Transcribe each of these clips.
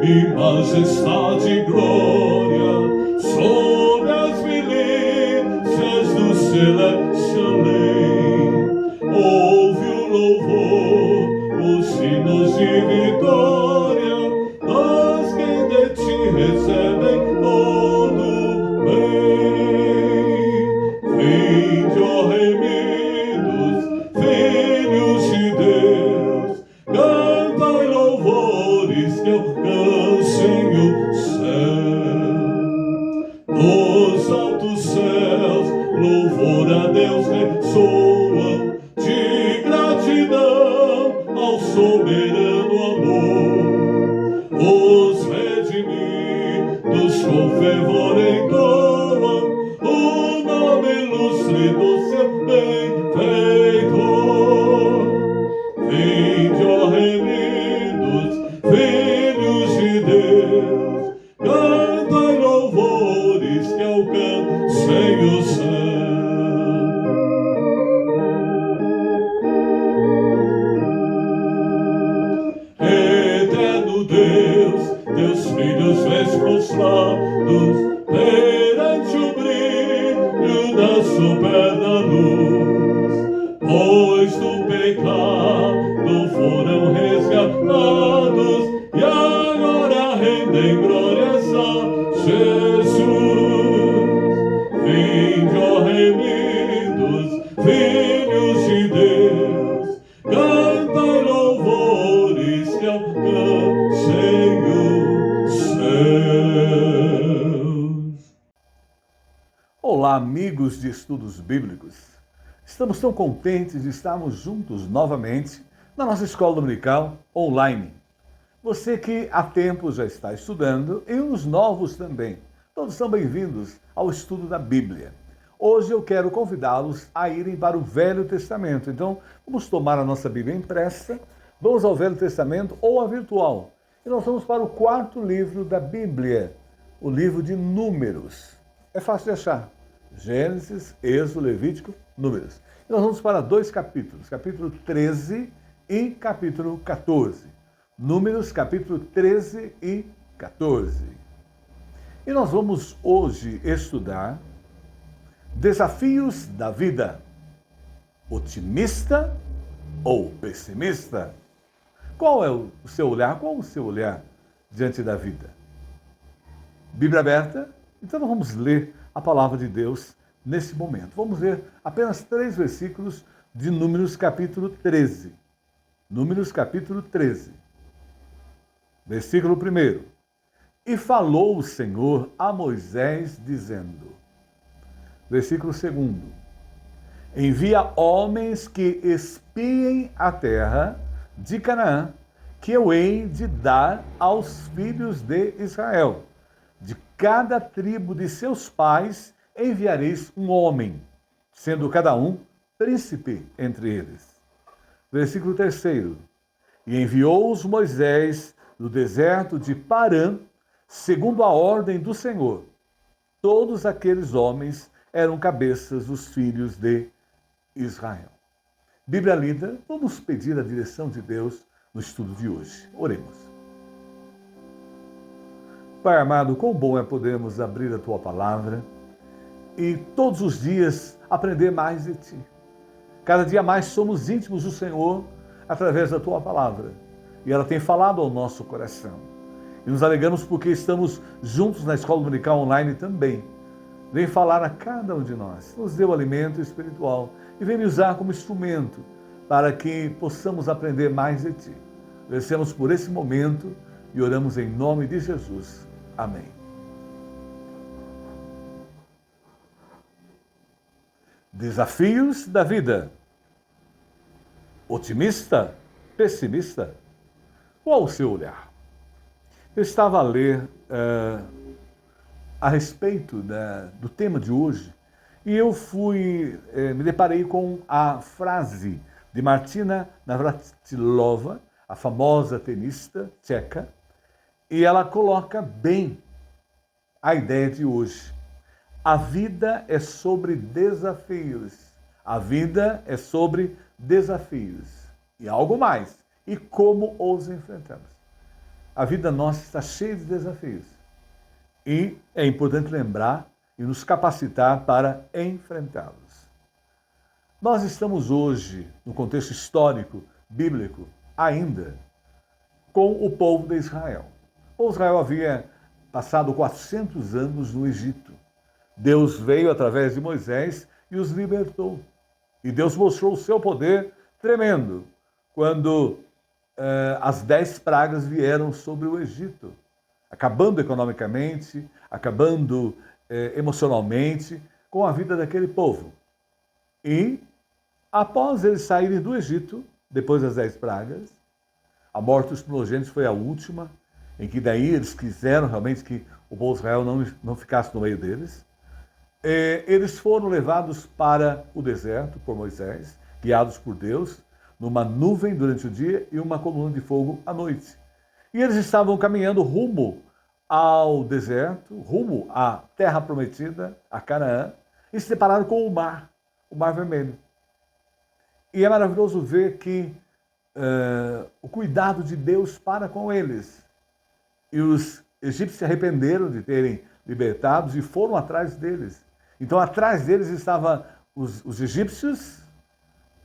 e majestade e glória sobre as milícias do celeste além. Ouve o louvor, os hinos de vitória, nós que de ti recebem todo bem. Vinde, ó remidos, filhos de Deus, cantai louvores que alcancem o céu. Nos altos céus, louvor a Deus ressoa, de gratidão ao soberano amor. Os redimidos com fervor entoam o nome ilustre do seu benfeitor. Vinde, ó remidos, filhos de Deus, cantai louvores que alcancem o céu. Eterno Deus, teus filhos vês prostrados perante o brilho da superna luz, pois do pecado foram resgatados e agora rendem glórias a Jesus. Vinde, ó remidos, filhos de Deus, cantai louvores que alcancem os céus. Olá, amigos de estudos bíblicos. Estamos tão contentes de estarmos juntos novamente na nossa escola dominical online. Você que há tempo já está estudando e os novos também. Todos são bem-vindos ao estudo da Bíblia. Hoje eu quero convidá-los a irem para o Velho Testamento. Então, vamos tomar a nossa Bíblia impressa, vamos ao Velho Testamento ou a virtual. E nós vamos para o quarto livro da Bíblia, o livro de Números. É fácil de achar. Gênesis, Êxodo, Levítico, Números. E nós vamos para dois capítulos, capítulo 13 e capítulo 14. Números, capítulo 13 e 14. E nós vamos hoje estudar desafios da vida. Otimista ou pessimista? Qual é o seu olhar? Qual o seu olhar diante da vida? Bíblia aberta? Então nós vamos ler a palavra de Deus nesse momento. Vamos ler apenas 3 versículos de Números capítulo 13. Números capítulo 13. Versículo 1. E falou o Senhor a Moisés, dizendo. Versículo 2. Envia homens que espiem a terra de Canaã, que eu hei de dar aos filhos de Israel. De cada tribo de seus pais enviareis um homem, sendo cada um príncipe entre eles. Versículo 3. E enviou-os Moisés no deserto de Parã, segundo a ordem do Senhor. Todos aqueles homens eram cabeças dos filhos de Israel. Bíblia lida, vamos pedir a direção de Deus no estudo de hoje. Oremos. Pai amado, quão bom é podermos abrir a Tua palavra e todos os dias aprender mais de Ti. Cada dia mais somos íntimos do Senhor através da Tua palavra. E ela tem falado ao nosso coração. E nos alegramos porque estamos juntos na Escola Dominical Online também. Vem falar a cada um de nós. Nos dê o alimento espiritual e vem me usar como instrumento para que possamos aprender mais de Ti. Agradecemos por esse momento e oramos em nome de Jesus. Amém. Desafios da vida. Otimista? Pessimista? Qual o seu olhar? Eu estava a ler a respeito do tema de hoje e eu me deparei com a frase de Martina Navratilova, a famosa tenista tcheca, e ela coloca bem a ideia de hoje. A vida é sobre desafios. A vida é sobre desafios. E algo mais. E como os enfrentamos. a vida nossa está cheia de desafios. E é importante lembrar e nos capacitar para enfrentá-los. Nós estamos hoje, no contexto histórico, bíblico, ainda com o povo de Israel. O povo de Israel havia passado 400 anos no Egito. Deus veio através de Moisés e os libertou. E Deus mostrou o seu poder tremendo quando as 10 pragas vieram sobre o Egito, acabando economicamente, acabando emocionalmente com a vida daquele povo. E após eles saírem do Egito, depois das 10 pragas, a morte dos primogênitos foi a última, em que daí eles quiseram realmente que o povo de Israel não ficasse no meio deles. Eles foram levados para o deserto por Moisés, guiados por Deus, numa nuvem durante o dia e uma coluna de fogo à noite. E eles estavam caminhando rumo ao deserto, rumo à terra prometida, a Canaã, e se depararam com o Mar Vermelho. E é maravilhoso ver que o cuidado de Deus para com eles. E os egípcios se arrependeram de terem libertados e foram atrás deles. Então, atrás deles estavam os egípcios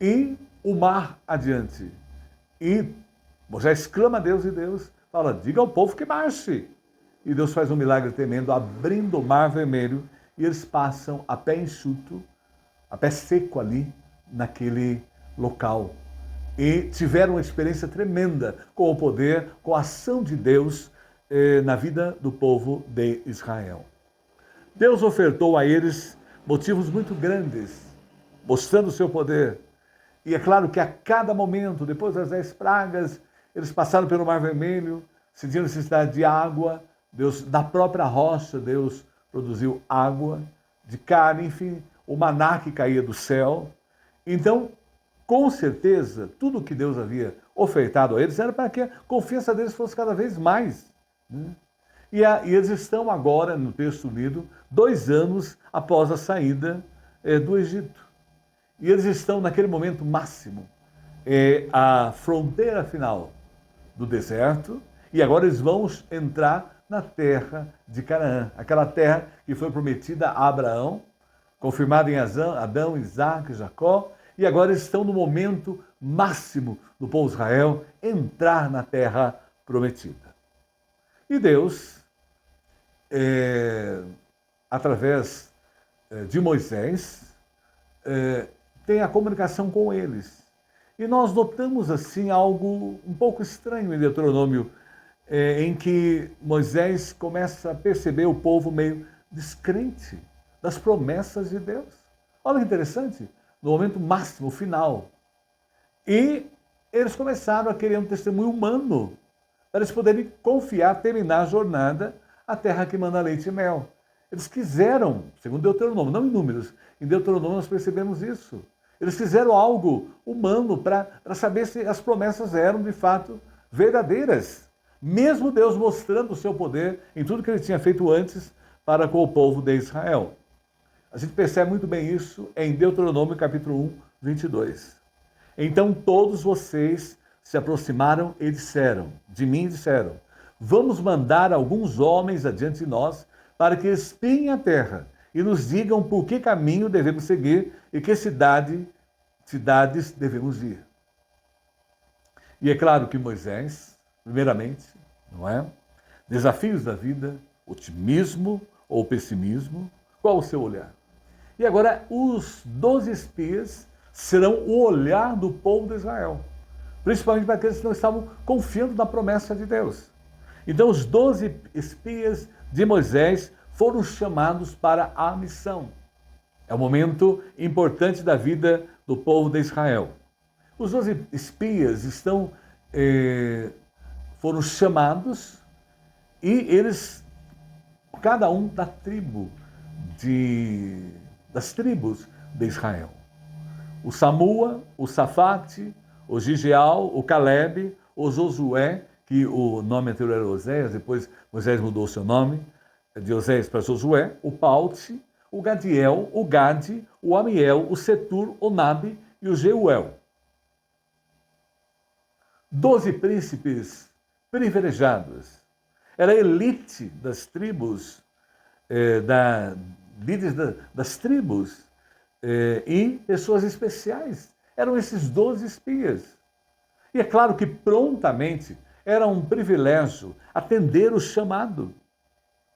e o mar adiante. E Moisés clama a Deus e Deus fala, diga ao povo que marche. E Deus faz um milagre tremendo, abrindo o Mar Vermelho, e eles passam a pé enxuto, a pé seco ali, naquele local. E tiveram uma experiência tremenda com o poder, com a ação de Deus na vida do povo de Israel. Deus ofertou a eles motivos muito grandes, mostrando o seu poder. E é claro que a cada momento, depois das 10 pragas, eles passaram pelo Mar Vermelho, sentiam necessidade de água. Deus, da própria rocha, Deus produziu água, de carne, enfim, o maná que caía do céu. Então, com certeza, tudo o que Deus havia ofertado a eles era para que a confiança deles fosse cada vez mais. Né? E eles estão agora, no texto lido, 2 anos após a saída do Egito. E eles estão naquele momento máximo, a fronteira final do deserto, e agora eles vão entrar na terra de Canaã, aquela terra que foi prometida a Abraão, confirmada em Adão, Isaac, Jacó, e agora eles estão no momento máximo do povo de Israel entrar na terra prometida. E Deus, através de Moisés, tem a comunicação com eles. E nós notamos assim algo um pouco estranho em Deuteronômio, em que Moisés começa a perceber o povo meio descrente das promessas de Deus. Olha que interessante, no momento máximo, final. E eles começaram a querer um testemunho humano, para eles poderem confiar, terminar a jornada, a terra que manda leite e mel. Eles quiseram, segundo Deuteronômio, não em números, em Deuteronômio nós percebemos isso. Eles fizeram algo humano para saber se as promessas eram de fato verdadeiras. Mesmo Deus mostrando o seu poder em tudo que ele tinha feito antes para com o povo de Israel. A gente percebe muito bem isso em Deuteronômio capítulo 1, 22. Então todos vocês se aproximaram e disseram, de mim disseram, vamos mandar alguns homens adiante de nós para que espiem a terra e nos digam por que caminho devemos seguir e que cidades devemos ir. E é claro que Moisés, primeiramente, não é? Desafios da vida, otimismo ou pessimismo, qual o seu olhar? E agora os 12 espias serão o olhar do povo de Israel, principalmente para aqueles que não estavam confiando na promessa de Deus. Então os 12 espias de Moisés foram chamados para a missão. É um momento importante da vida do povo de Israel. Os 12 espias foram chamados e eles, cada um das tribos de Israel. O Samua, o Safate, o Gigeal, o Caleb, o Josué, que o nome anterior era Oséias, depois Moisés mudou o seu nome, de Oséias para Josué, o Paute, o Gadiel, o Gade, o Amiel, o Setur, o Nabe e o Jeuel. 12 príncipes privilegiados. Era a elite das tribos, líderes das tribos e pessoas especiais. Eram esses 12 espias. E é claro que prontamente era um privilégio atender o chamado.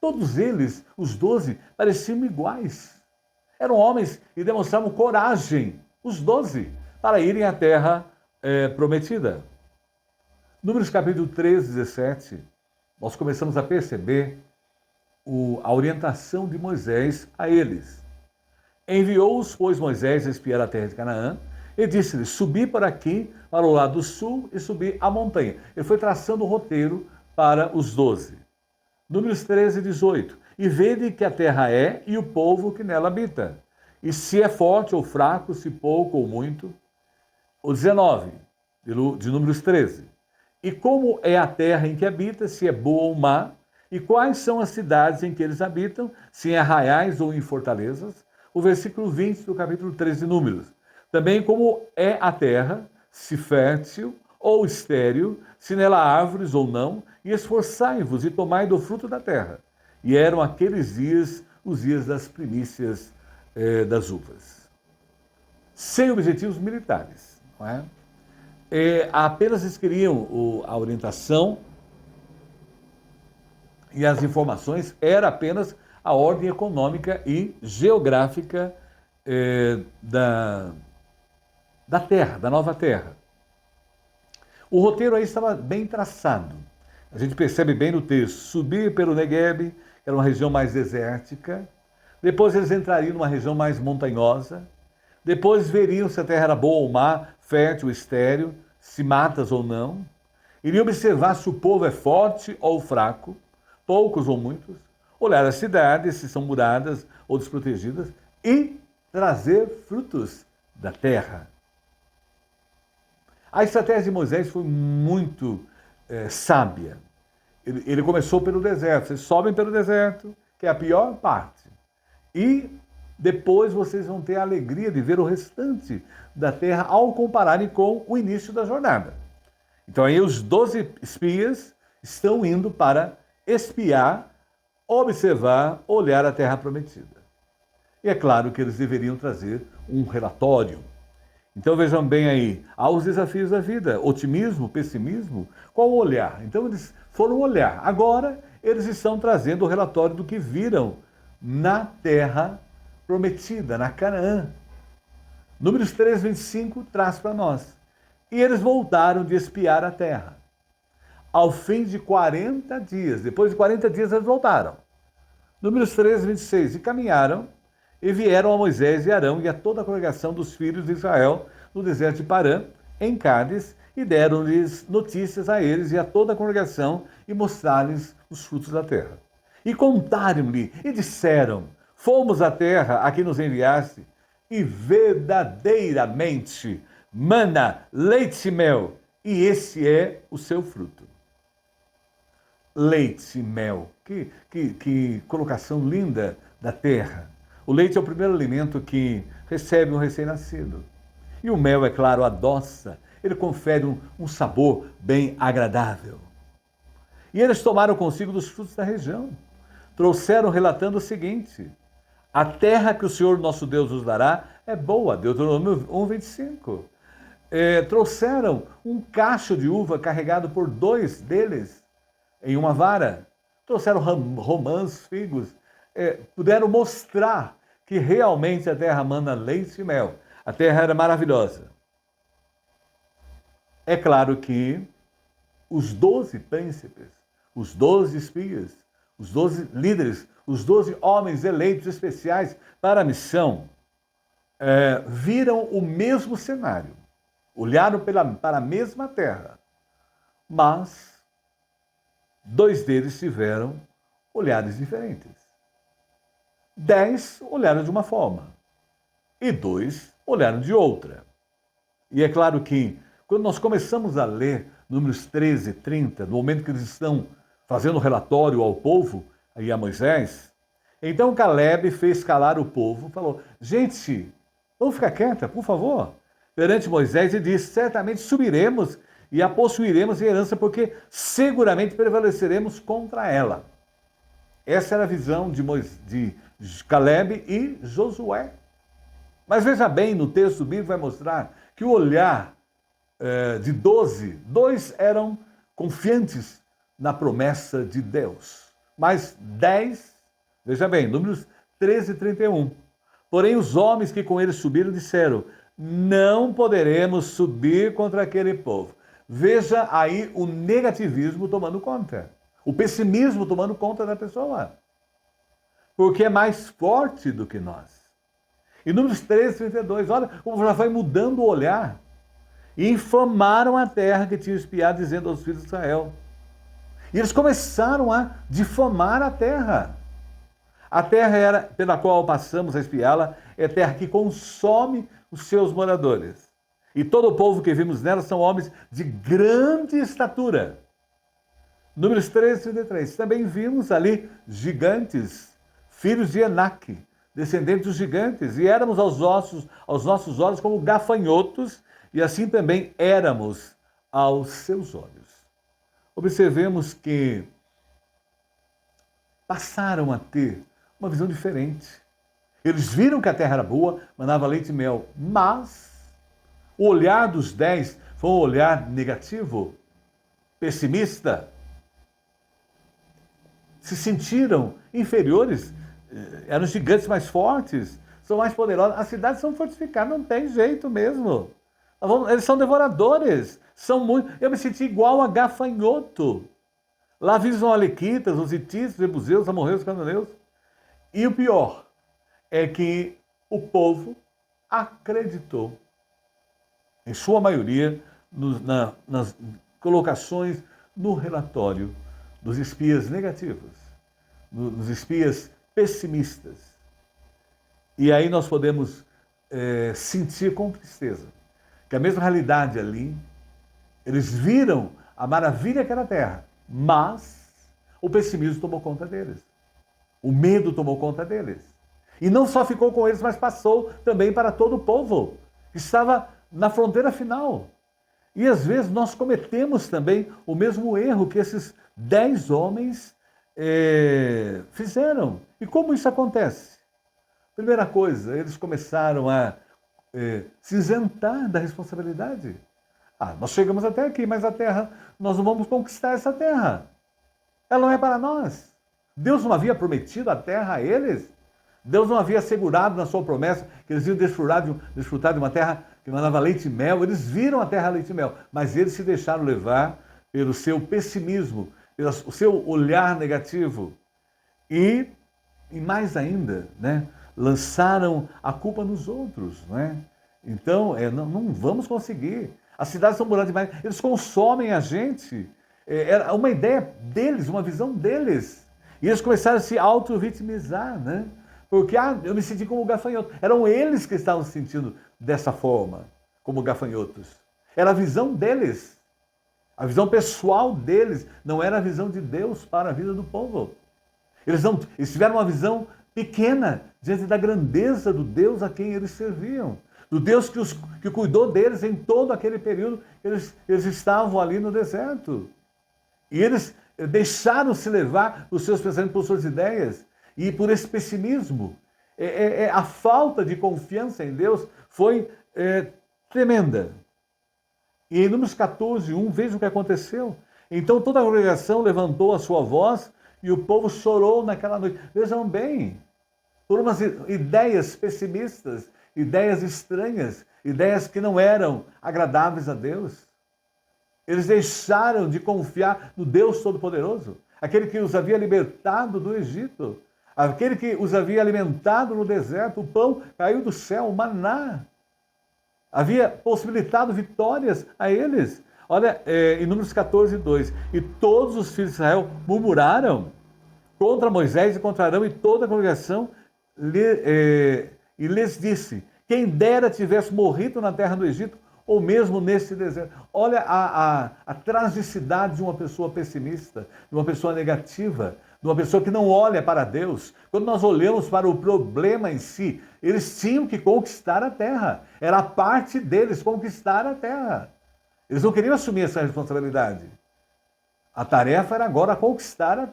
Todos eles, os 12, pareciam iguais. Eram homens e demonstravam coragem, os 12, para irem à terra prometida. Números capítulo 13, 17, nós começamos a perceber a orientação de Moisés a eles. Enviou-os, pois, Moisés a espiar a terra de Canaã, e disse-lhes: subi para aqui, para o lado sul, e subi a montanha. Ele foi traçando o roteiro para os 12. Números 13, 18. E vede que a terra é, e o povo que nela habita. E se é forte ou fraco, se pouco ou muito. O 19, de Números 13. E como é a terra em que habita, se é boa ou má, e quais são as cidades em que eles habitam, se em arraiais ou em fortalezas. O versículo 20 do capítulo 13 de Números. Também como é a terra, se fértil ou estéril, se nela há árvores ou não, e esforçai-vos e tomai do fruto da terra. E eram aqueles dias, os dias das primícias das uvas. Sem objetivos militares, não é? Apenas eles queriam a orientação e as informações, era apenas a ordem econômica e geográfica da terra, da nova terra. O roteiro aí estava bem traçado. A gente percebe bem no texto. Subir pelo Negueb, que era uma região mais desértica. Depois eles entrariam numa região mais montanhosa. Depois veriam se a terra era boa ou má, fértil ou estéril, se matas ou não. Iriam observar se o povo é forte ou fraco, poucos ou muitos. Olhar as cidades, se são muradas ou desprotegidas. E trazer frutos da terra. A estratégia de Moisés foi muito sábia. Ele começou pelo deserto. Vocês sobem pelo deserto, que é a pior parte. E depois vocês vão ter a alegria de ver o restante da terra ao compararem com o início da jornada. Então aí os 12 espias estão indo para espiar, observar, olhar a terra prometida. E é claro que eles deveriam trazer um relatório. Então vejam bem aí, há os desafios da vida, otimismo, pessimismo, qual o olhar? Então eles foram olhar. Agora eles estão trazendo o relatório do que viram na terra prometida, na Canaã. Números 3, 25 traz para nós. E eles voltaram de espiar a terra. Ao fim de 40 dias, depois de 40 dias eles voltaram. Números 3, 26, e caminharam e vieram a Moisés e Arão e a toda a congregação dos filhos de Israel no deserto de Parã, em Cádiz, e deram-lhes notícias a eles e a toda a congregação e mostraram-lhes os frutos da terra. E contaram-lhe e disseram: fomos à terra a que nos enviaste, e verdadeiramente mana leite e mel, e esse é o seu fruto. Leite e mel, que colocação linda da terra. O leite é o primeiro alimento que recebe um recém-nascido. E o mel, é claro, adoça. Ele confere um sabor bem agradável. E eles tomaram consigo dos frutos da região. Trouxeram relatando o seguinte: a terra que o Senhor nosso Deus nos dará é boa. Deuteronômio 1, 25. Trouxeram um cacho de uva carregado por 2 deles em uma vara. Trouxeram romãs, figos. Puderam mostrar que realmente a terra mana leite e mel. A terra era maravilhosa. É claro que os 12 príncipes, os 12 espias, os 12 líderes, os 12 homens eleitos especiais para a missão, viram o mesmo cenário, olharam para a mesma terra, mas 2 deles tiveram olhares diferentes. 10 olharam de uma forma e 2 olharam de outra. E é claro que quando nós começamos a ler Números 13 e 30, no momento que eles estão fazendo o relatório ao povo e a Moisés, então Caleb fez calar o povo, falou: gente, vamos ficar quieta, por favor, perante Moisés, e disse: certamente subiremos e a possuiremos em herança, porque seguramente prevaleceremos contra ela. Essa era a visão de Caleb e Josué. Mas veja bem, no texto bíblico vai mostrar que o olhar de 12, 2 eram confiantes na promessa de Deus. Mas 10, veja bem, Números 13 e 31. Porém, os homens que com ele subiram disseram: não poderemos subir contra aquele povo. Veja aí o negativismo tomando conta. O pessimismo tomando conta da pessoa. Porque é mais forte do que nós. E Números 13, 32, olha como já vai mudando o olhar. E infamaram a terra que tinha espiado, dizendo aos filhos de Israel. E eles começaram a difamar a terra. A terra pela qual passamos a espiá-la é terra que consome os seus moradores. E todo o povo que vimos nela são homens de grande estatura. Números 13, 33. Também vimos ali gigantes, filhos de Enaque, descendentes dos gigantes, e éramos aos nossos olhos como gafanhotos, e assim também éramos aos seus olhos. Observemos que passaram a ter uma visão diferente. Eles viram que a terra era boa, mandava leite e mel, mas o olhar dos 10 foi um olhar negativo, pessimista. Se sentiram inferiores, eram gigantes mais fortes, são mais poderosos. As cidades são fortificadas, não tem jeito mesmo. Eles são devoradores, são muito. Eu me senti igual a gafanhoto. Lá vivem os alequitas, os hititas, os jebuseus, os amorreus, os cananeus. E o pior é que o povo acreditou, em sua maioria, nas colocações no relatório dos espias negativos, dos espias pessimistas. E aí nós podemos sentir com tristeza que a mesma realidade ali, eles viram a maravilha que era a terra, mas o pessimismo tomou conta deles. O medo tomou conta deles. E não só ficou com eles, mas passou também para todo o povo que estava na fronteira final. E às vezes nós cometemos também o mesmo erro que esses 10 homens fizeram. E como isso acontece? Primeira coisa, eles começaram a se isentar da responsabilidade. Nós chegamos até aqui, mas a terra, nós não vamos conquistar essa terra. Ela não é para nós. Deus não havia prometido a terra a eles? Deus não havia assegurado na sua promessa que eles iam desfrutar de uma terra que mandava leite e mel? Eles viram a terra leite e mel, mas eles se deixaram levar pelo seu pessimismo, pelo seu olhar negativo. E mais ainda, né, lançaram a culpa nos outros. Né? Então, não vamos conseguir. As cidades são muradas demais, eles consomem a gente. Era uma ideia deles, uma visão deles. E eles começaram a se auto-vitimizar, né? Porque eu me senti como gafanhoto. Eram eles que estavam se sentindo dessa forma, como gafanhotos. Era a visão deles. A visão pessoal deles. Não era a visão de Deus para a vida do povo. Eles tiveram uma visão pequena diante da grandeza do Deus a quem eles serviam. Do Deus que cuidou deles em todo aquele período que eles estavam ali no deserto. E eles deixaram-se levar por seus pensamentos, por suas ideias. E por esse pessimismo, a falta de confiança em Deus foi tremenda. E em Números 14, 1, vejam o que aconteceu. Então toda a congregação levantou a sua voz e o povo chorou naquela noite. Vejam bem, por umas ideias pessimistas, ideias estranhas, ideias que não eram agradáveis a Deus. Eles deixaram de confiar no Deus Todo-Poderoso, aquele que os havia libertado do Egito. Aquele que os havia alimentado no deserto, o pão caiu do céu, o maná. Havia possibilitado vitórias a eles. Olha, em Números 14, 2. E todos os filhos de Israel murmuraram contra Moisés e contra Arão e toda a congregação e lhes disse: quem dera tivesse morrido na terra do Egito ou mesmo nesse deserto. Olha a tragicidade de uma pessoa pessimista, de uma pessoa negativa, de uma pessoa que não olha para Deus. Quando nós olhamos para o problema em si, eles tinham que conquistar a terra. Era a parte deles conquistar a terra. Eles não queriam assumir essa responsabilidade. A tarefa era agora conquistar a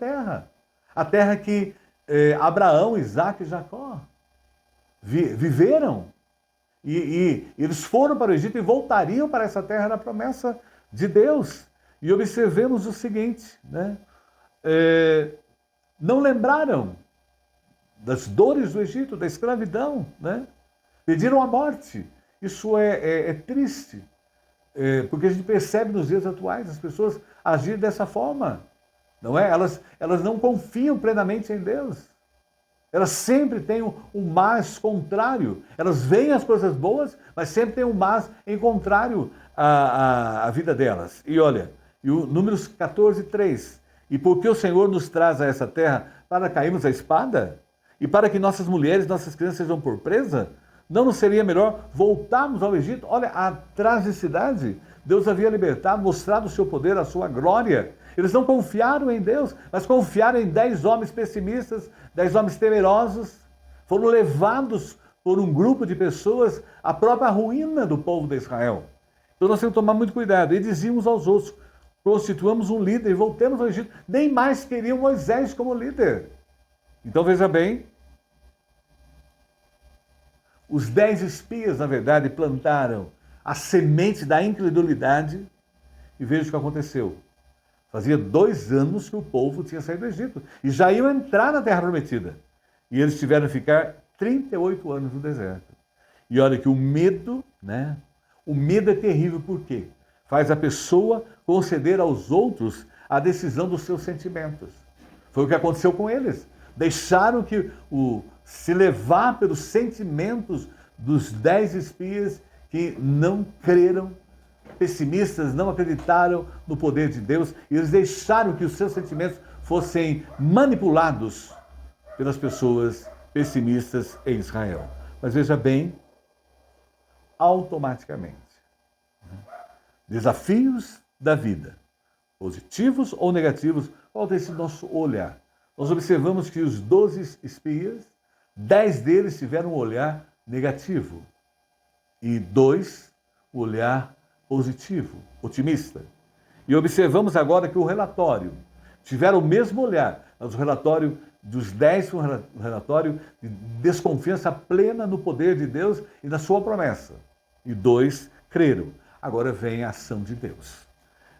terra que Abraão, Isaac e Jacó viveram. E eles foram para o Egito e voltariam para essa terra na promessa de Deus. E observemos o seguinte, né? Não lembraram das dores do Egito, da escravidão, né? Pediram a morte. Isso é triste, porque a gente percebe nos dias atuais as pessoas agirem dessa forma, não é? Elas não confiam plenamente em Deus. Elas sempre têm um mas contrário. Elas veem as coisas boas, mas sempre tem um mas em contrário à vida delas. E olha, e o Números 14, 3. E porque o Senhor nos traz a essa terra para cairmos a espada? E para que nossas mulheres, nossas crianças sejam por presa? Não nos seria melhor voltarmos ao Egito? Olha, atrás de cidade, Deus havia libertado, mostrado o seu poder, a sua glória. Eles não confiaram em Deus, mas confiaram em 10 homens pessimistas, 10 homens temerosos. Foram levados por um grupo de pessoas à própria ruína do povo de Israel. Então nós temos que tomar muito cuidado. E dizíamos aos outros, constituamos um líder e voltemos ao Egito. Nem mais queriam Moisés como líder. Então veja bem, os 10 espias, na verdade, plantaram a semente da incredulidade e veja o que aconteceu. Fazia 2 anos que o povo tinha saído do Egito e já iam entrar na Terra Prometida. E eles tiveram que ficar 38 anos no deserto. E olha que o medo, né? O medo é terrível, por quê? Faz a pessoa conceder aos outros a decisão dos seus sentimentos. Foi o que aconteceu com eles. Deixaram que se levar pelos sentimentos dos 10 espias que não creram, pessimistas, não acreditaram no poder de Deus, e eles deixaram que os seus sentimentos fossem manipulados pelas pessoas pessimistas em Israel. Mas veja bem, automaticamente, desafios da vida, positivos ou negativos, qual tem sido nosso olhar? Nós observamos que os 12 espias, 10 deles tiveram um olhar negativo e 2 um olhar positivo, otimista. E observamos agora que o relatório tiveram o mesmo olhar, mas o relatório dos 10 foi um relatório de desconfiança plena no poder de Deus e na sua promessa. E 2 creram. Agora vem a ação de Deus.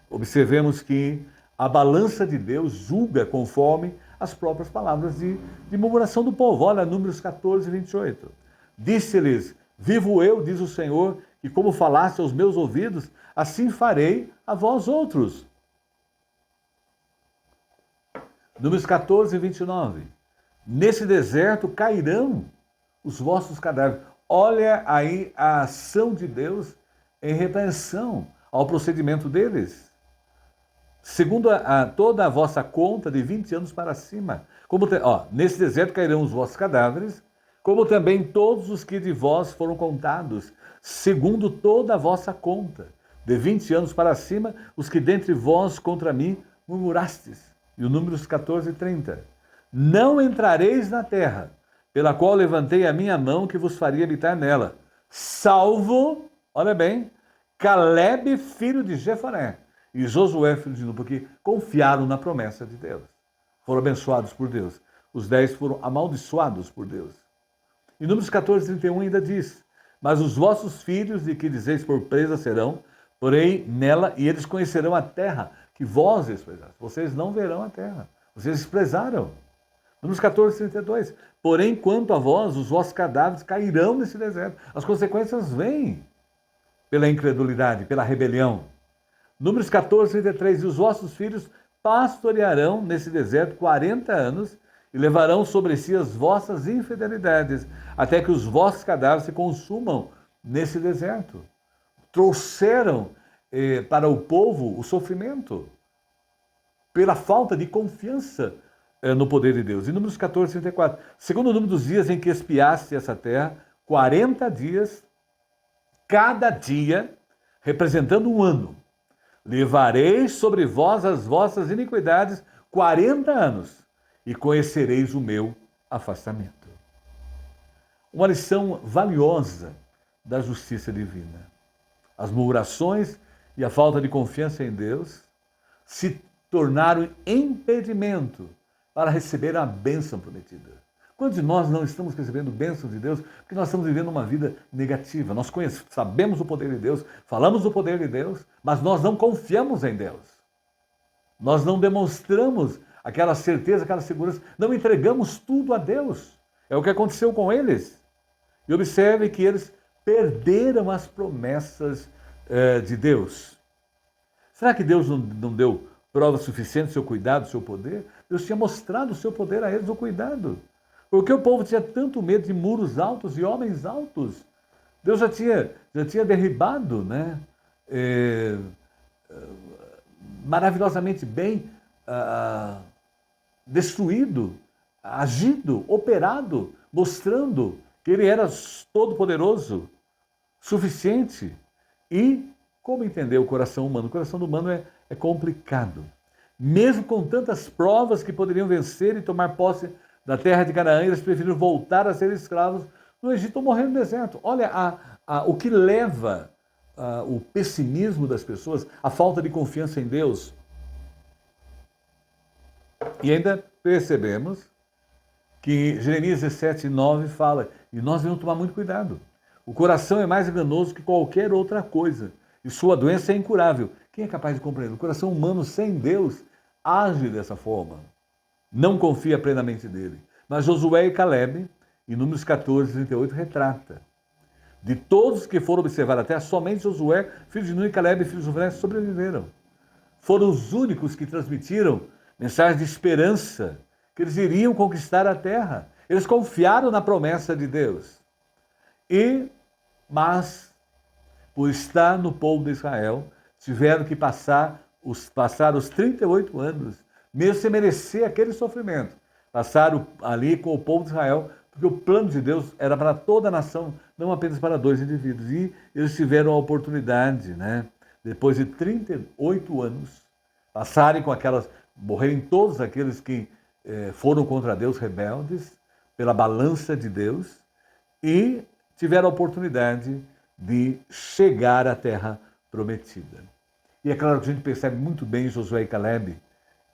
Observemos que a balança de Deus julga conforme as próprias palavras de murmuração do povo. Olha, Números 14, 28. Disse-lhes, vivo eu, diz o Senhor, e como falaste aos meus ouvidos, assim farei a vós outros. Números 14, 29. Nesse deserto cairão os vossos cadáveres. Olha aí a ação de Deus em repreensão ao procedimento deles. Segundo toda a vossa conta de 20 anos para cima. Nesse deserto cairão os vossos cadáveres, como também todos os que de vós foram contados, segundo toda a vossa conta. De 20 anos para cima, os que dentre vós contra mim murmurastes. E o Números 14, 30. Não entrareis na terra, pela qual levantei a minha mão que vos faria habitar nela, salvo, olha bem, Calebe, filho de Jefoné, e Josué, filho de Nun, porque confiaram na promessa de Deus. Foram abençoados por Deus. Os 10 foram amaldiçoados por Deus. E Números 14, 31 ainda diz, mas os vossos filhos, de que dizeis por presa, serão, porém nela, e eles conhecerão a terra que vós desprezaste. Vocês não verão a terra. Vocês desprezaram. Números 14, 32. Porém, quanto a vós, os vossos cadáveres cairão nesse deserto. As consequências vêm pela incredulidade, pela rebelião. Números 14, 33. E os vossos filhos pastorearão nesse deserto 40 anos e levarão sobre si as vossas infidelidades, até que os vossos cadáveres se consumam nesse deserto. Trouxeram para o povo o sofrimento pela falta de confiança no poder de Deus. Em Números 14, 34. Segundo o número dos dias em que espiaste essa terra, 40 dias, cada dia, representando um ano. Levareis sobre vós as vossas iniquidades 40 anos, e conhecereis o meu afastamento. Uma lição valiosa da justiça divina. As murmurações e a falta de confiança em Deus se tornaram impedimento para receber a bênção prometida. Quantos de nós não estamos recebendo bênçãos de Deus porque nós estamos vivendo uma vida negativa? Nós sabemos o poder de Deus, falamos do poder de Deus, mas nós não confiamos em Deus. Nós não demonstramos aquela certeza, aquela segurança, não entregamos tudo a Deus. É o que aconteceu com eles. E observe que eles perderam as promessas de Deus. Será que Deus não deu prova suficiente do seu cuidado, do seu poder? Deus tinha mostrado o seu poder a eles, o cuidado. Porque o povo tinha tanto medo de muros altos e homens altos. Deus já tinha derribado, né? Maravilhosamente bem destruído, agido, operado, mostrando que ele era todo-poderoso, suficiente. E como entender o coração humano? O coração humano é complicado. Mesmo com tantas provas que poderiam vencer e tomar posse da terra de Canaã, eles preferiram voltar a ser escravos no Egito ou morrer no deserto. Olha o que leva o pessimismo das pessoas, a falta de confiança em Deus. E ainda percebemos que Jeremias 17:9 fala, e nós devemos tomar muito cuidado. O coração é mais enganoso que qualquer outra coisa, e sua doença é incurável. Quem é capaz de compreender? O coração humano sem Deus age dessa forma. Não confia plenamente nele. Mas Josué e Caleb, em Números 14:38, retrata. De todos que foram observar a terra, somente Josué, filho de Nun, e Caleb, filho de Josué, sobreviveram. Foram os únicos que transmitiram mensagem de esperança, que eles iriam conquistar a terra. Eles confiaram na promessa de Deus. Mas, por estar no povo de Israel, tiveram que passar os 38 anos, mesmo sem merecer aquele sofrimento. Passaram ali com o povo de Israel, porque o plano de Deus era para toda a nação, não apenas para 2 indivíduos. E eles tiveram a oportunidade, né, depois de 38 anos, morrerem todos aqueles que foram contra Deus, rebeldes, pela balança de Deus, e tiveram a oportunidade de chegar à terra prometida. E é claro que a gente percebe muito bem Josué e Caleb,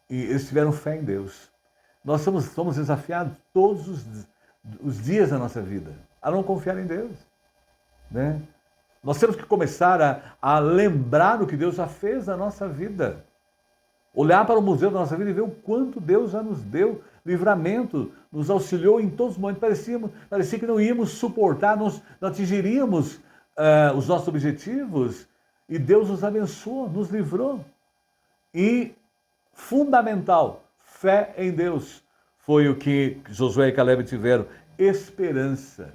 e eles tiveram fé em Deus. Nós somos desafiados todos os dias da nossa vida a não confiar em Deus, né? Nós temos que começar a lembrar o que Deus já fez na nossa vida. Olhar para o museu da nossa vida e ver o quanto Deus já nos deu livramento, nos auxiliou em todos os momentos. Parecia que não íamos suportar, não atingiríamos os nossos objetivos, e Deus nos abençoou, nos livrou. E fundamental, fé em Deus, foi o que Josué e Caleb tiveram, esperança.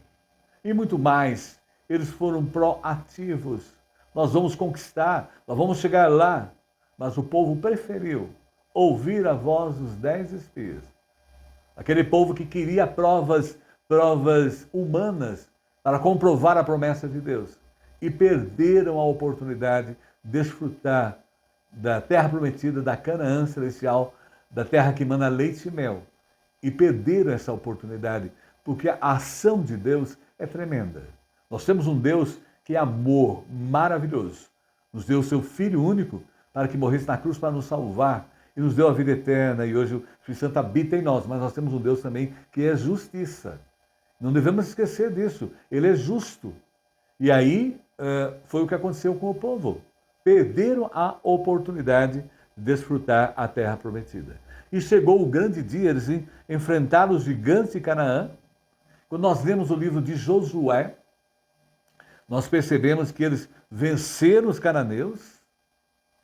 E muito mais, eles foram proativos. Nós vamos conquistar, nós vamos chegar lá. Mas o povo preferiu ouvir a voz dos 10 espias. Aquele povo que queria provas humanas para comprovar a promessa de Deus. E perderam a oportunidade de desfrutar da terra prometida, da Canaã celestial, da terra que mana leite e mel. E perderam essa oportunidade, porque a ação de Deus é tremenda. Nós temos um Deus que é amor maravilhoso. Nos deu o seu Filho único para que morresse na cruz para nos salvar, e nos deu a vida eterna, e hoje o Espírito Santo habita em nós, mas nós temos um Deus também que é justiça. Não devemos esquecer disso, ele é justo. E aí foi o que aconteceu com o povo. Perderam a oportunidade de desfrutar a terra prometida. E chegou o grande dia, eles enfrentaram os gigantes de Canaã. Quando nós lemos o livro de Josué, nós percebemos que eles venceram os cananeus,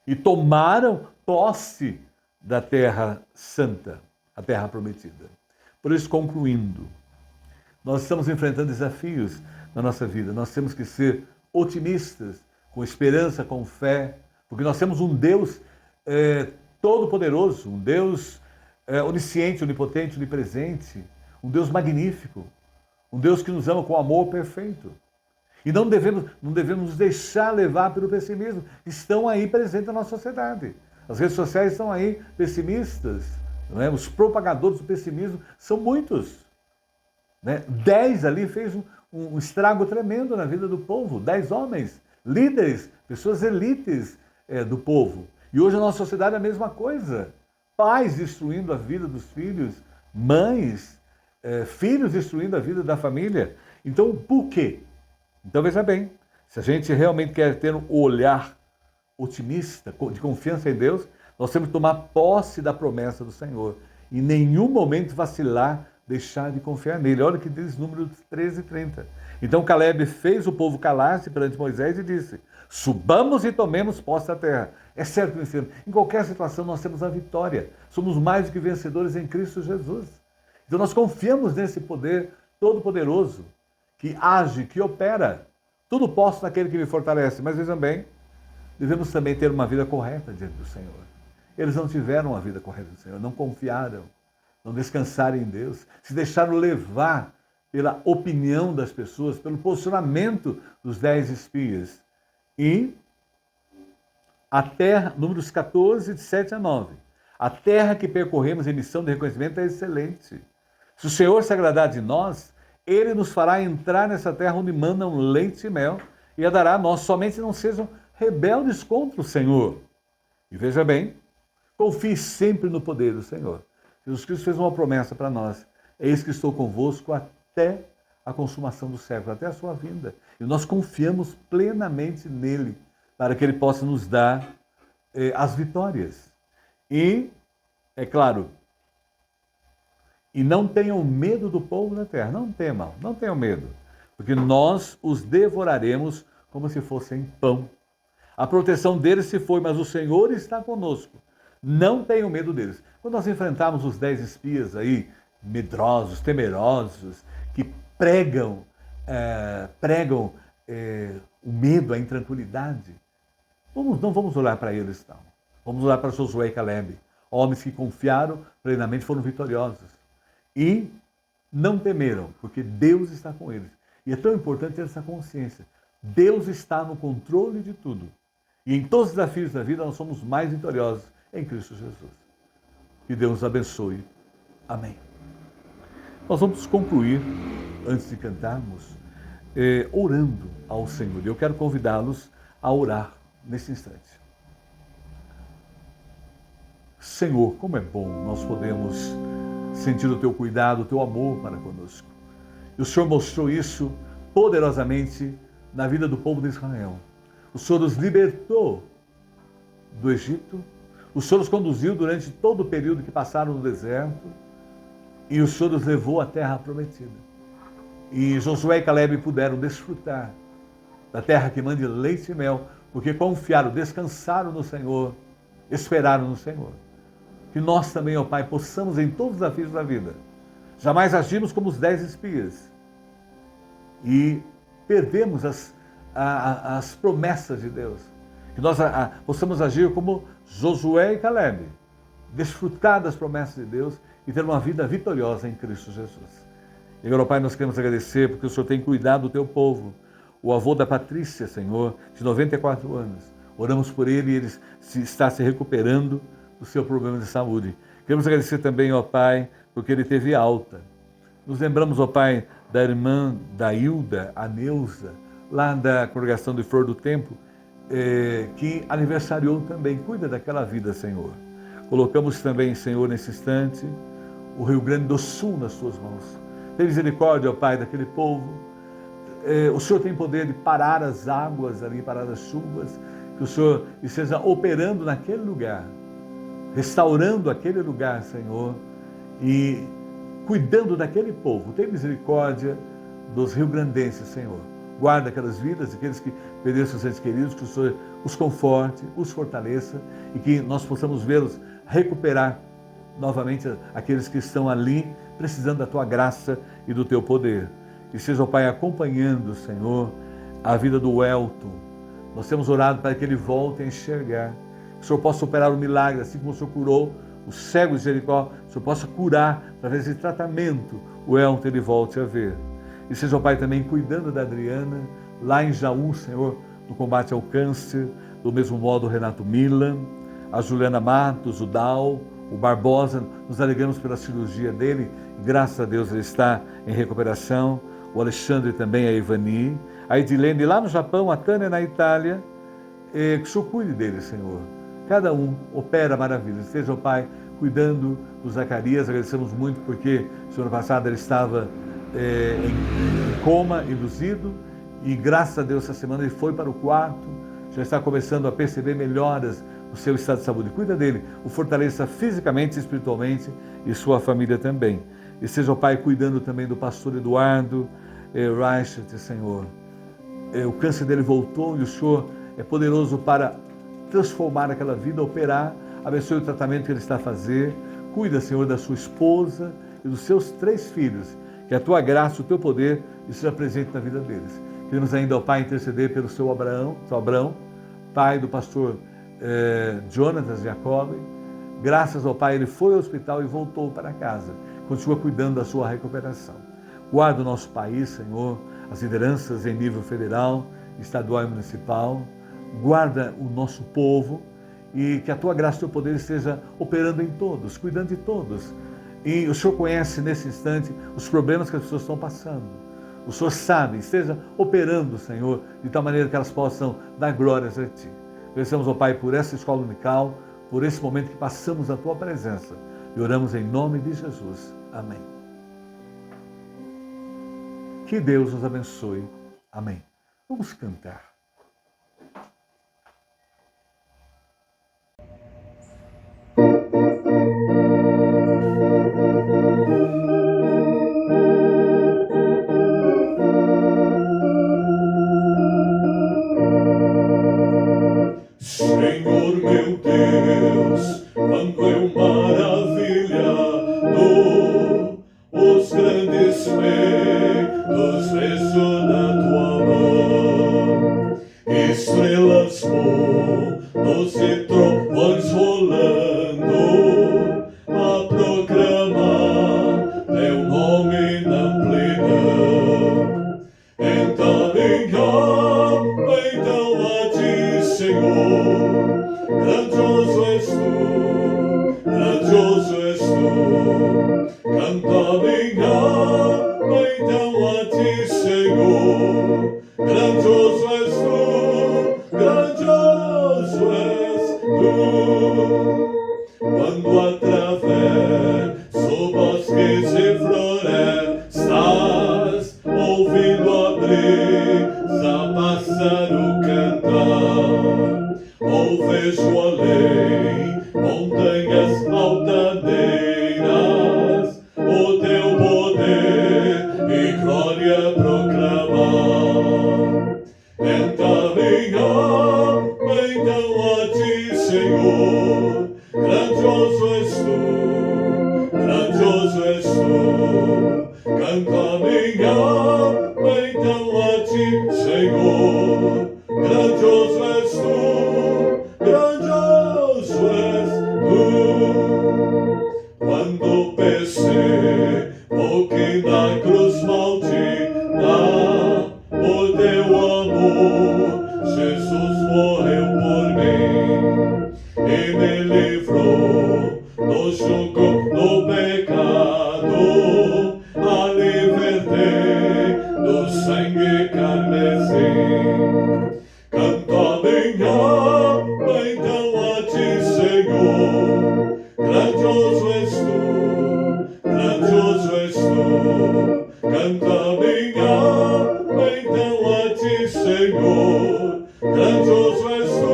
e tomaram posse da terra santa, a terra prometida. Por isso, concluindo, nós estamos enfrentando desafios na nossa vida. Nós temos que ser otimistas, com esperança, com fé, porque nós temos um Deus todo-poderoso, um Deus onisciente, onipotente, onipresente, um Deus magnífico, um Deus que nos ama com amor perfeito. E não devemos nos deixar levar pelo pessimismo. Estão aí presentes na nossa sociedade. As redes sociais estão aí pessimistas, não é? Os propagadores do pessimismo são muitos, né? 10 ali fez um estrago tremendo na vida do povo. 10 homens, líderes, pessoas elites, do povo. E hoje a nossa sociedade é a mesma coisa. Pais destruindo a vida dos filhos, mães, filhos destruindo a vida da família. Então, por quê? Então, veja bem, se a gente realmente quer ter um olhar otimista, de confiança em Deus, nós temos que tomar posse da promessa do Senhor. Em nenhum momento vacilar, deixar de confiar nele. Olha o que diz Números 13 e 30. Então Caleb fez o povo calar-se perante Moisés e disse: subamos e tomemos posse da terra. É certo, meu filho, em qualquer situação nós temos a vitória. Somos mais do que vencedores em Cristo Jesus. Então nós confiamos nesse poder todo-poderoso, que age, que opera. Tudo posso naquele que me fortalece. Mas vejam bem, devemos também ter uma vida correta diante do Senhor. Eles não tiveram uma vida correta do Senhor, não confiaram, não descansaram em Deus, se deixaram levar pela opinião das pessoas, pelo posicionamento dos 10 espias. E a terra, Números 14, de 7 a 9. A terra que percorremos em missão de reconhecimento é excelente. Se o Senhor se agradar de nós, Ele nos fará entrar nessa terra onde mandam leite e mel e a dará a nós. Somente não sejam rebeldes contra o Senhor. E veja bem, confie sempre no poder do Senhor. Jesus Cristo fez uma promessa para nós. Eis que estou convosco até a consumação do século, até a sua vinda. E nós confiamos plenamente nele, para que ele possa nos dar as vitórias. E, é claro, e não tenham medo do povo da terra. Não temam, não tenham medo, porque nós os devoraremos como se fossem pão. A proteção deles se foi, mas o Senhor está conosco. Não tenham medo deles. Quando nós enfrentarmos os 10 espias aí, medrosos, temerosos, que pregam o medo, a intranquilidade, não vamos olhar para eles, não. Vamos olhar para Josué e Caleb, homens que confiaram plenamente, foram vitoriosos. E não temeram, porque Deus está com eles. E é tão importante ter essa consciência. Deus está no controle de tudo. E em todos os desafios da vida, nós somos mais vitoriosos em Cristo Jesus. Que Deus nos abençoe. Amém. Nós vamos concluir, antes de cantarmos, orando ao Senhor. Eu quero convidá-los a orar nesse instante. Senhor, como é bom nós podemos sentir o Teu cuidado, o Teu amor para conosco. E o Senhor mostrou isso poderosamente na vida do povo de Israel. O Senhor os libertou do Egito, o Senhor os conduziu durante todo o período que passaram no deserto e o Senhor os levou à terra prometida. E Josué e Caleb puderam desfrutar da terra que manda leite e mel, porque confiaram, descansaram no Senhor, esperaram no Senhor. Que nós também, ó Pai, possamos em todos os desafios da vida, jamais agirmos como os 10 espias e perdemos as promessas de Deus. Que nós possamos agir como Josué e Caleb, desfrutar das promessas de Deus e ter uma vida vitoriosa em Cristo Jesus. E agora, Pai, nós queremos agradecer porque o Senhor tem cuidado do Teu povo. O avô da Patrícia, Senhor, de 94 anos. Oramos por ele e ele está se recuperando do seu problema de saúde. Queremos agradecer também, ó Pai, porque ele teve alta. Nos lembramos, ó Pai, da irmã da Hilda, a Neuza, lá da congregação de Flor do Tempo, que aniversariou também. Cuida daquela vida, Senhor. Colocamos também, Senhor, nesse instante, o Rio Grande do Sul nas Suas mãos. Tem misericórdia, ó Pai, daquele povo. O Senhor tem poder de parar as águas ali, parar as chuvas, que o Senhor esteja operando naquele lugar, restaurando aquele lugar, Senhor, e cuidando daquele povo. Tem misericórdia dos rio-grandenses, Senhor. Guarda aquelas vidas, aqueles que perderam seus entes queridos, que o Senhor os conforte, os fortaleça e que nós possamos vê-los recuperar novamente aqueles que estão ali precisando da Tua graça e do Teu poder. E seja, ó Pai, acompanhando, Senhor, a vida do Elton. Nós temos orado para que ele volte a enxergar. Que o Senhor possa operar um milagre, assim como o Senhor curou o cego de Jericó. Que o Senhor possa curar, através de tratamento, o Elton ele volte a ver. E seja, ó Pai, também cuidando da Adriana, lá em Jaú, Senhor, no combate ao câncer. Do mesmo modo, o Renato Milan, a Juliana Matos, o Dal, o Barbosa. Nos alegramos pela cirurgia dele. Graças a Deus ele está em recuperação. O Alexandre também, a Ivani, a Edilene lá no Japão, a Tânia na Itália, que o Senhor cuide deles, Senhor. Cada um opera maravilhas. Esteja, ó Pai, cuidando do Zacarias. Agradecemos muito porque semana passada ele estava em coma, induzido, e graças a Deus essa semana ele foi para o quarto, já está começando a perceber melhoras no seu estado de saúde. Cuida dele, o fortaleça fisicamente e espiritualmente, e sua família também. E seja o Pai cuidando também do pastor Eduardo Reichert, Senhor. O câncer dele voltou e o Senhor é poderoso para transformar aquela vida, operar. Abençoe o tratamento que ele está a fazer. Cuida, Senhor, da sua esposa e dos seus 3 filhos. Que a tua graça, o teu poder esteja presente na vida deles. Queremos ainda, ó Pai, interceder pelo seu Abraão, pai do pastor Jonatas Jacob. Graças ao Pai, ele foi ao hospital e voltou para casa. Continua cuidando da sua recuperação. Guarda o nosso país, Senhor, as lideranças em nível federal, estadual e municipal. Guarda o nosso povo e que a tua graça e o teu poder esteja operando em todos, cuidando de todos. E o Senhor conhece nesse instante os problemas que as pessoas estão passando. O Senhor sabe, esteja operando, Senhor, de tal maneira que elas possam dar glórias a Ti. Agradecemos, ó Pai, por essa escola dominical, por esse momento que passamos na Tua presença. E oramos em nome de Jesus. Amém. Que Deus nos abençoe. Amém. Vamos cantar. Senhor meu Deus, quanto eu maravilhado, os grandes feitos vejo na tua mão, estrelas mundos e trovões rolando, a proclamar teu nome na amplidão. Então a ti, Senhor, grandioso és tu, canta minha alma, então a ti, Senhor, grandioso és tu, quando atravesso bosques e florestas, ouvindo a brisa, pássaro cantar, ou vejo além montanhas altaneiras, o teu poder e glória proclamar. Então minha alma, então a ti, Senhor, grandioso és tu, canta minha alma, então a ti, Senhor, grandioso és tu, quando percebo que na cruz maldita, por teu amor, Jesus morreu por mim e me livrou do jugo do pecado, a libertei do sangue carmesim. Canta minha alma, então a ti, Senhor, grandioso és tu, canta minha alma, então a ti, Senhor, grandioso és tu.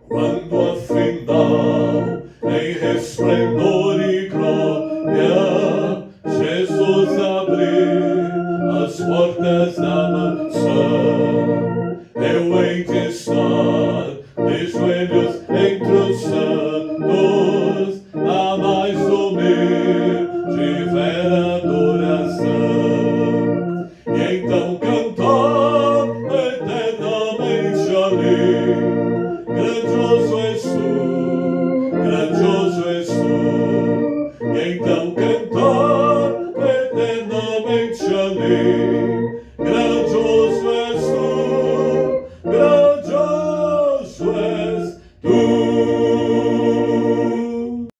Quando afinal em resplendor e glória Jesus abriu as portas da mansão, eu entendi